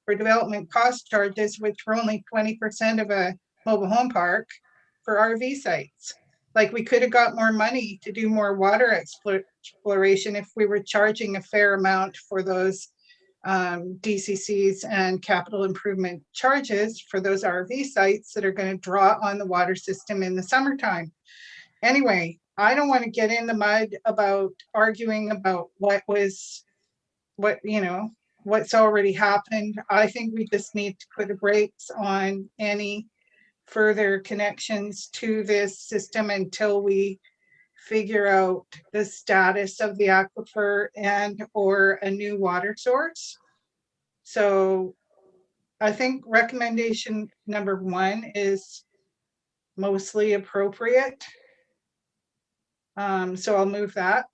for development cost charges, which were only 20% of a mobile home park for RV sites. Like, we could have got more money to do more water exploration if we were charging a fair amount for those DCCs and capital improvement charges for those RV sites that are going to draw on the water system in the summertime. Anyway, I don't want to get in the mud about arguing about what's already happened. I think we just need to put the brakes on any further connections to this system until we figure out the status of the aquifer and or a new water source. So I think recommendation number 1 is mostly appropriate. So I'll move that.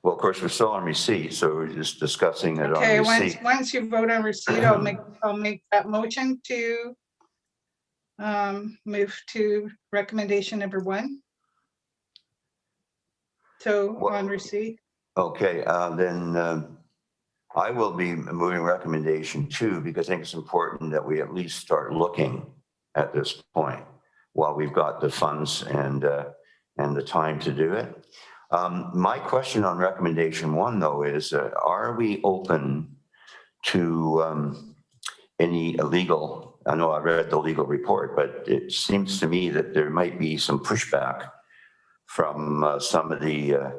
Well, of course, we're still on receipt, so we're just discussing it Okay, on receipt. once you vote on receipt, I'll make that motion to move to recommendation number 1. So on receipt. Okay, then I will be moving recommendation 2 because I think it's important that we at least start looking at this point while we've got the funds and the time to do it. My question on recommendation 1, though, is are we open to any illegal? I know I read the legal report, but it seems to me that there might be some pushback from some of the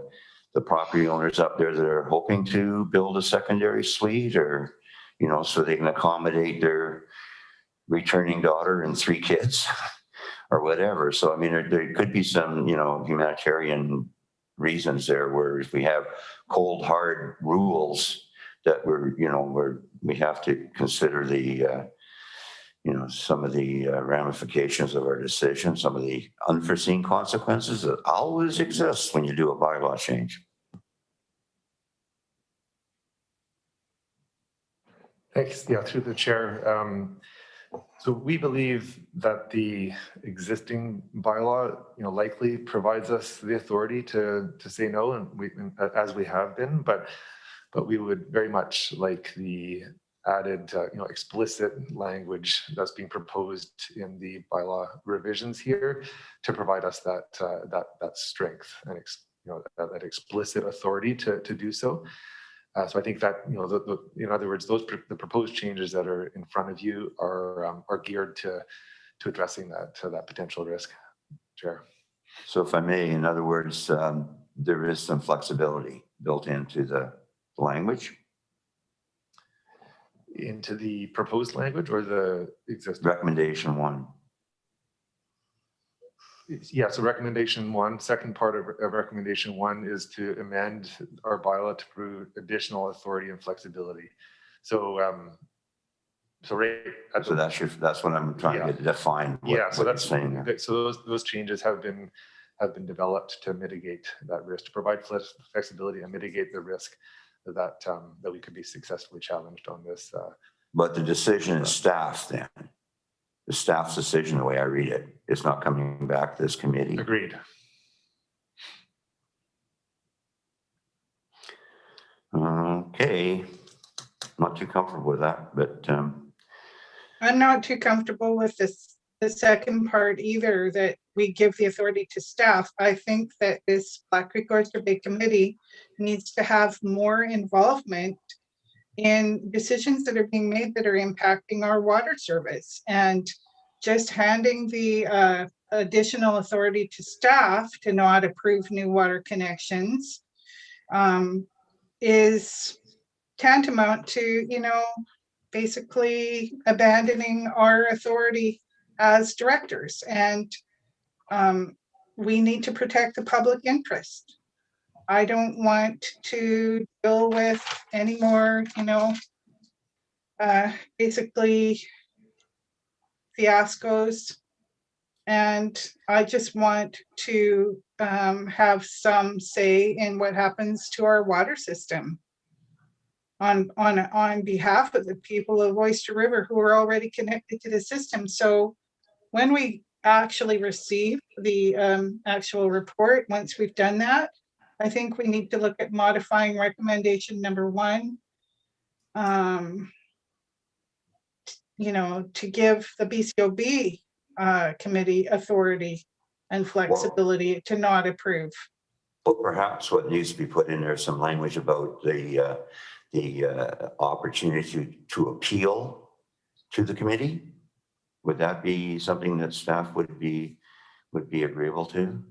property owners up there that are hoping to build a secondary suite, or so they can accommodate their returning daughter and 3 kids or whatever. So I mean, there could be some humanitarian reasons there, where if we have cold hard rules that we have to consider the some of the ramifications of our decision, some of the unforeseen consequences that always exist when you do a bylaw change. Thanks. Yeah, through the chair. So we believe that the existing bylaw, likely provides us the authority to say no, and as we have been, but we would very much like the added, explicit language that's being proposed in the bylaw revisions here to provide us that strength and that explicit authority to do so. So I think that, in other words, the proposed changes that are in front of you are geared to addressing that potential risk, Chair. So if I may, in other words, there is some flexibility built into the language. Into the proposed language or the existing? Recommendation 1. Yeah, so recommendation 1, second part of recommendation 1 is to amend our bylaw to prove additional authority and flexibility. So, that's what I'm trying to define. So that's saying there. So those changes have been developed to mitigate that risk, to provide flexibility and mitigate the risk that we could be successfully challenged on this. But the decision is staff then. The staff's decision, the way I read it, is not coming back to this committee. Agreed. Okay. Not too comfortable with that, but I'm not too comfortable with the second part either, that we give the authority to staff. I think that this Black Creek Oyster Bay Committee needs to have more involvement in decisions that are being made that are impacting our water service, and just handing the additional authority to staff to not approve new water connections is tantamount to, basically abandoning our authority as directors. And we need to protect the public interest. I don't want to deal with any more, basically fiascos. And I just want to have some say in what happens to our water system on behalf of the people of Oyster River who are already connected to the system. So when we actually receive the actual report, once we've done that, I think we need to look at modifying recommendation number 1, to give the BCOB committee authority and flexibility to not approve. But perhaps what needs to be put in there is some language about the opportunity to appeal to the committee. Would that be something that staff would be agreeable to?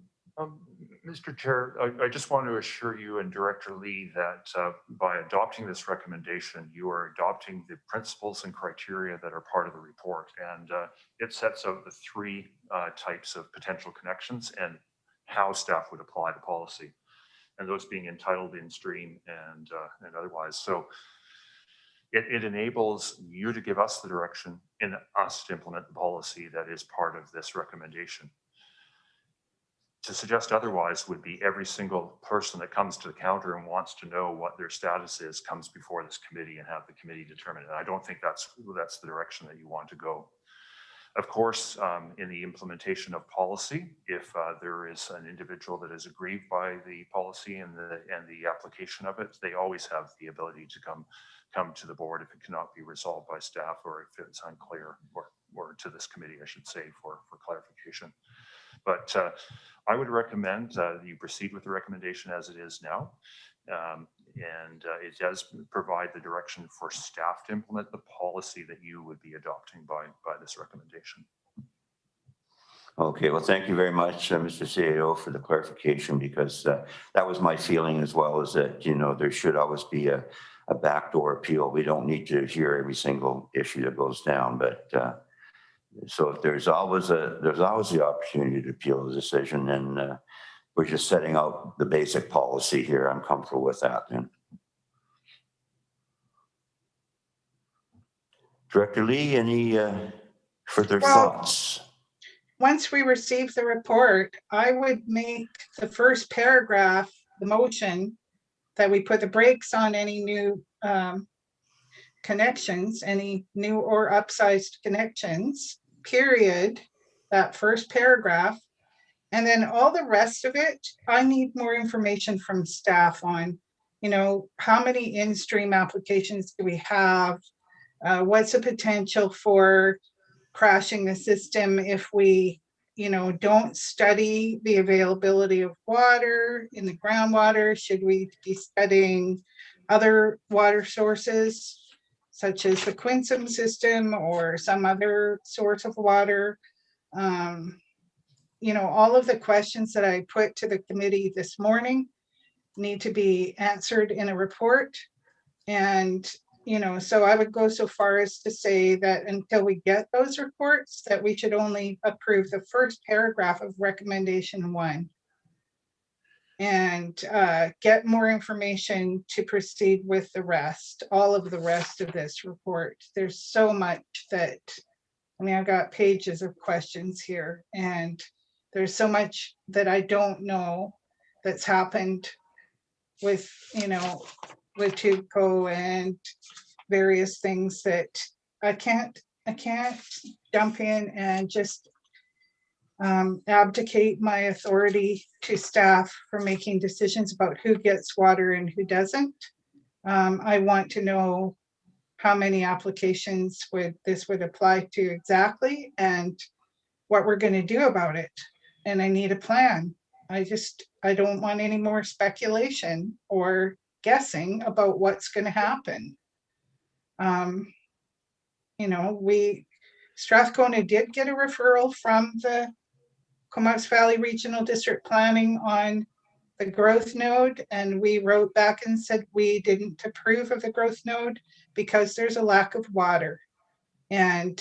Mr. Chair, I just want to assure you and Director Lee that by adopting this recommendation, you are adopting the principles and criteria that are part of the report. And it sets out the 3 types of potential connections and how staff would apply the policy, and those being entitled, in stream, and otherwise. So it enables you to give us the direction and us to implement the policy that is part of this recommendation. To suggest otherwise would be every single person that comes to the counter and wants to know what their status is comes before this committee and have the committee determine it. I don't think that's the direction that you want to go. Of course, in the implementation of policy, if there is an individual that is aggrieved by the policy and the application of it, they always have the ability to come to the board if it cannot be resolved by staff, or if it's unclear, or to this committee, I should say, for clarification. But I would recommend that you proceed with the recommendation as it is now. It does provide the direction for staff to implement the policy that you would be adopting by this recommendation. Okay, well, thank you very much, Mr. CAO, for the clarification, because that was my feeling as well, is that, there should always be a backdoor appeal. We don't need to hear every single issue that goes down, but so if there's always the opportunity to appeal the decision, then we're just setting out the basic policy here. I'm comfortable with that then. Director Lee, any Further Well, thoughts? once we receive the report, I would make the first paragraph, the motion, that we put the brakes on any new connections, any new or upsized connections, period, that first paragraph. And then all the rest of it, I need more information from staff on, how many in-stream applications do we have? What's the potential for crashing the system if we, don't study the availability of water in the groundwater? Should we be studying other water sources, such as the Quinsam system or some other source of water? All of the questions that I put to the committee this morning need to be answered in a report. And, so I would go so far as to say that until we get those reports, that we should only approve the first paragraph of recommendation 1 and get more information to proceed with the rest, all of the rest of this report. There's so much that, I've got pages of questions here, and there's so much that I don't know that's happened with, with TUBCO and various things that I can't jump in and just abdicate my authority to staff for making decisions about who gets water and who doesn't. I want to know how many applications this would apply to exactly, and what we're going to do about it. And I need a plan. I don't want any more speculation or guessing about what's going to happen. Strathcona did get a referral from the Comox Valley Regional District Planning on the growth node, and we wrote back and said we didn't approve of the growth node because there's a lack of water. And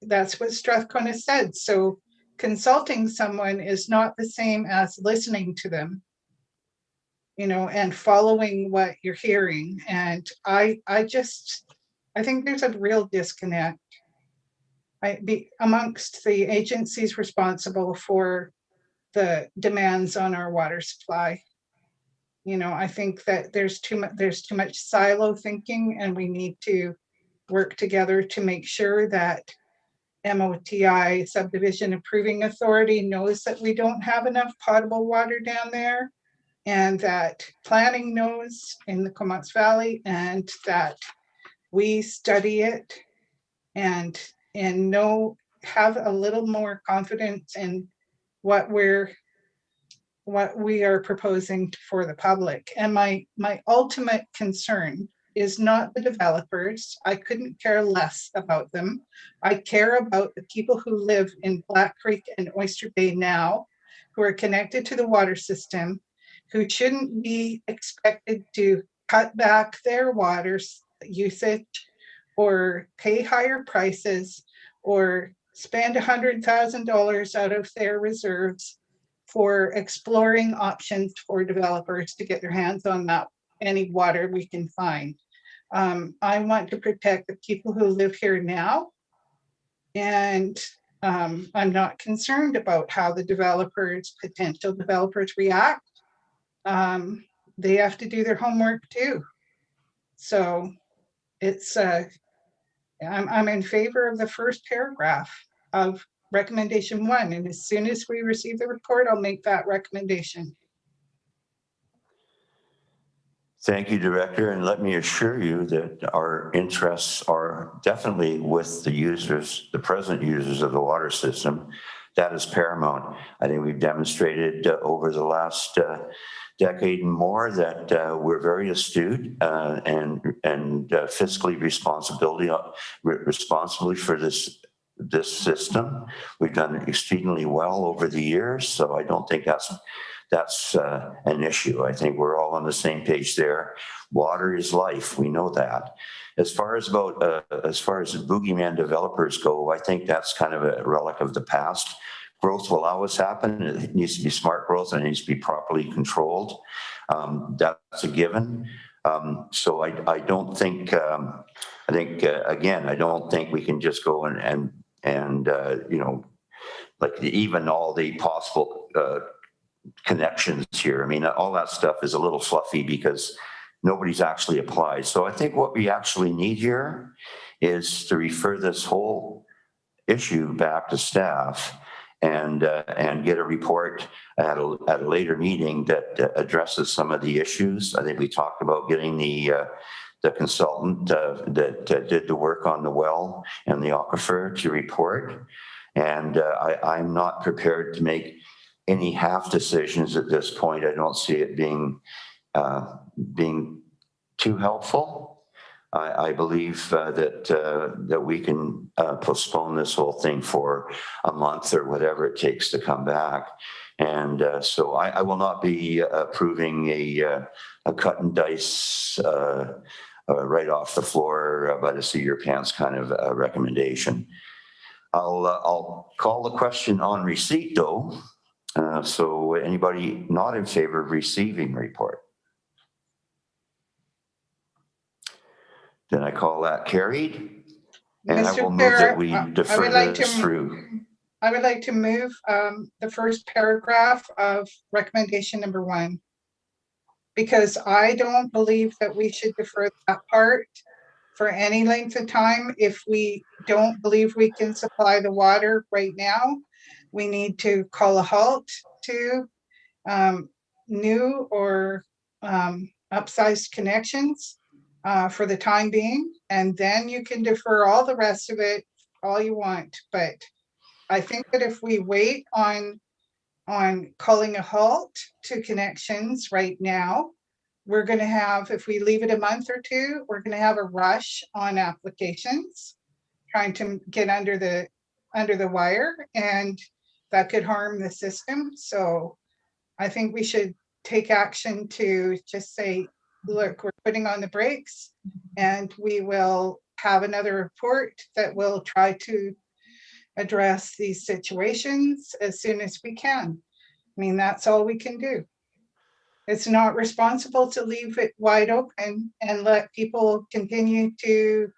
that's what Strathcona said. So consulting someone is not the same as listening to them, and following what you're hearing. And I think there's a real disconnect amongst the agencies responsible for the demands on our water supply. I think that there's too much silo thinking, and we need to work together to make sure that MOTI, Subdivision Approving Authority, knows that we don't have enough potable water down there, and that planning knows in the Comox Valley, and that we study it and have a little more confidence in what we are proposing for the public. And my ultimate concern is not the developers. I couldn't care less about them. I care about the people who live in Black Creek and Oyster Bay now, who are connected to the water system, who shouldn't be expected to cut back their water usage or pay higher prices or spend $100,000 out of their reserves for exploring options for developers to get their hands on any water we can find. I want to protect the people who live here now, and I'm not concerned about how the potential developers react. They have to do their homework too. So it's I'm in favor of the first paragraph of recommendation 1, and as soon as we receive the report, I'll make that recommendation. Thank you, Director, and let me assure you that our interests are definitely with the users, the present users of the water system. That is paramount. I think we've demonstrated over the last decade and more that we're very astute and fiscally responsibly for this system. We've done exceedingly well over the years, so I don't think that's an issue. I think we're all on the same page there. Water is life. We know that. As far as the boogeyman developers go, I think that's kind of a relic of the past. Growth will always happen. It needs to be smart growth, and it needs to be properly controlled. That's a given. So I don't think, again, I don't think we can just go and and you know, like even all the possible connections here. I mean, all that stuff is a little fluffy because nobody's actually applied. So I think what we actually need here is to refer this whole issue back to staff and get a report at a later meeting that addresses some of the issues. I think we talked about getting the consultant that did the work on the well and the aquifer to report. And I'm not prepared to make any half decisions at this point. I don't see it being too helpful. I believe that we can postpone this whole thing for a month or whatever it takes to come back. And so I will not be approving a cut and dice right off the floor by the seat of your pants kind of recommendation. I'll call the question on receipt though. So anybody not in favor of receiving report? Then I call that carried. And I will move that we defer this through. I would like to move the first paragraph of recommendation number 1, because I don't believe that we should defer that part for any length of time. If we don't believe we can supply the water right now, we need to call a halt to new or upsized connections for the time being, and then you can defer all the rest of it all you want. But I think that if we wait on calling a halt to connections right now, we're going to have, if we leave it a month or two, we're going to have a rush on applications trying to get under the wire, and that could harm the system. So I think we should take action to just say, look, we're putting on the brakes, and we will have another report that will try to address these situations as soon as we can. I mean, that's all we can do. It's not responsible to leave it wide open and let people continue to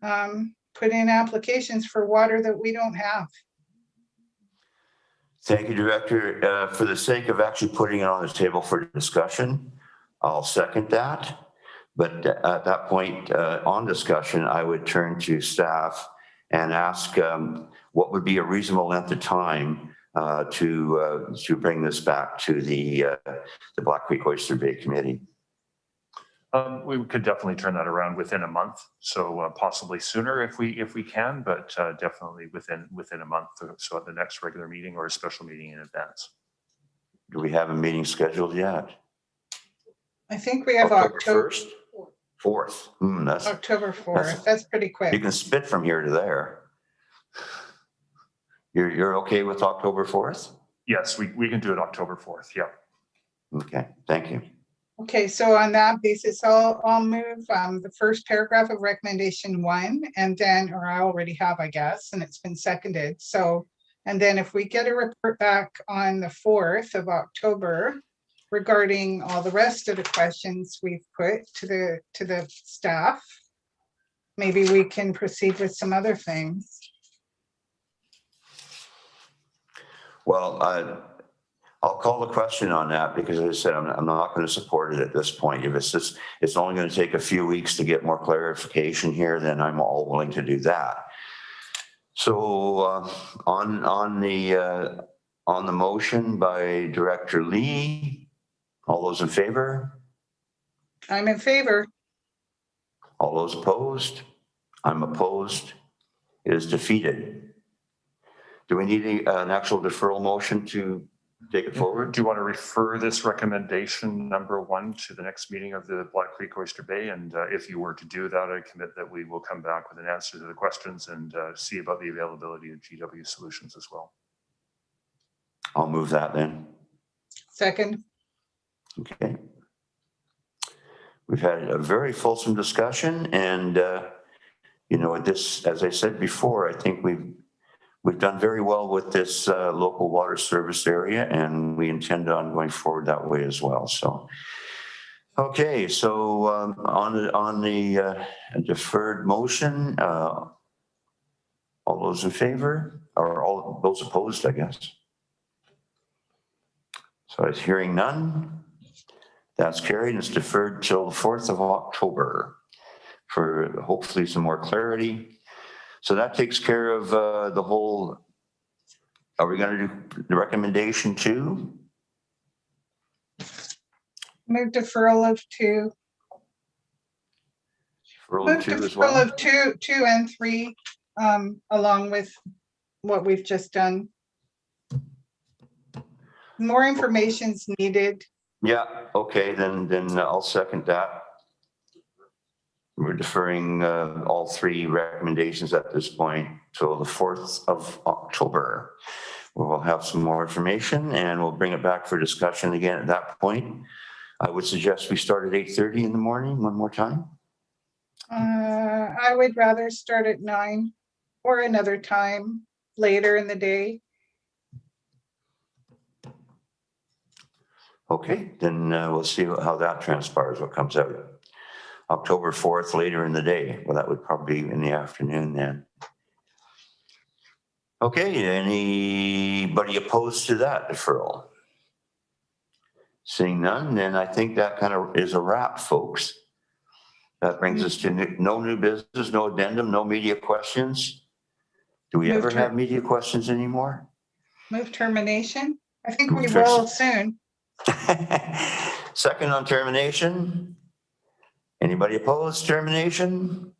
put in applications for water that we don't have. Thank you, Director. For the sake of actually putting it on the table for discussion, I'll second that. But at that point on discussion, I would turn to staff and ask what would be a reasonable length of time to bring this back to the Black Creek Oyster Bay Committee. We could definitely turn that around within a month, so possibly sooner if we can, but definitely within a month. So at the next regular meeting or a special meeting in advance. Do we have a meeting scheduled yet? I think we have October 1st, 4th. That's October 4th. That's pretty quick. You can spit from here to there. You're okay with October 4th? Yes, we can do it October 4th. Yeah. Okay, thank you. Okay, so on that basis, I'll move the first paragraph of recommendation 1, and then, or I already have, I guess, and it's been seconded. So, and then if we get a report back on the 4th of October regarding all the rest of the questions we've put to the staff, maybe we can proceed with some other things. Well, I'll call the question on that because, as I said, I'm not going to support it at this point. If it's only going to take a few weeks to get more clarification here, then I'm all willing to do that. So on the motion by Director Lee, all those in favor? I'm in favor. All those opposed? I'm opposed. It is defeated. Do we need an actual deferral motion to take it forward? Do you want to refer this recommendation number 1 to the next meeting of the Black Creek Oyster Bay? And if you were to do that, I commit that we will come back with an answer to the questions and see about the availability of GW solutions as well. I'll move that then. Second. Okay. We've had a very fulsome discussion, and you know, this, as I said before, I think we've done very well with this local water service area, and we intend on going forward that way as well. So, okay, so on the deferred motion, All those in favor, or all those opposed, I guess? So I was hearing none. That's carried. It's deferred till the 4th of October for hopefully some more clarity. So that takes care of the whole, are we going to do the recommendation too? Move deferral of two. Deferral Move two as deferral well? of two and three, along with what we've just done. More information's needed. Yeah, okay, then I'll second that. We're deferring all three recommendations at this point till the 4th of October. We'll have some more information and we'll bring it back for discussion again at that point. I would suggest we start at 8:30 in the morning one more time. I would rather start at 9 or another time later in the day. Okay, then we'll see how that transpires, what comes out. October 4th, later in the day. Well, that would probably be in the afternoon then. Okay, anybody opposed to that deferral? Seeing none, then I think that kind of is a wrap, folks. That brings us to no new business, no addendum, no media questions. Do we ever have media questions anymore? Move termination. I think we Move will soon. Second on termination. Anybody opposed termination?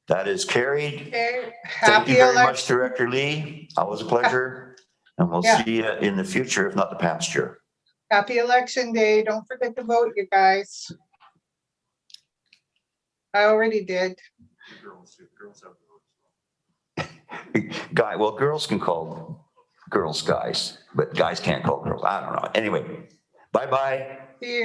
That is carried. Okay. Thank you Happy very much, election. Director Lee. Always a pleasure. And we'll Yeah. see you in the future, if not the past year. Happy election day. Don't forget to vote, you guys. I already did. Well, girls can call girls guys, but guys can't call girls. I don't know. Anyway, bye-bye. See you.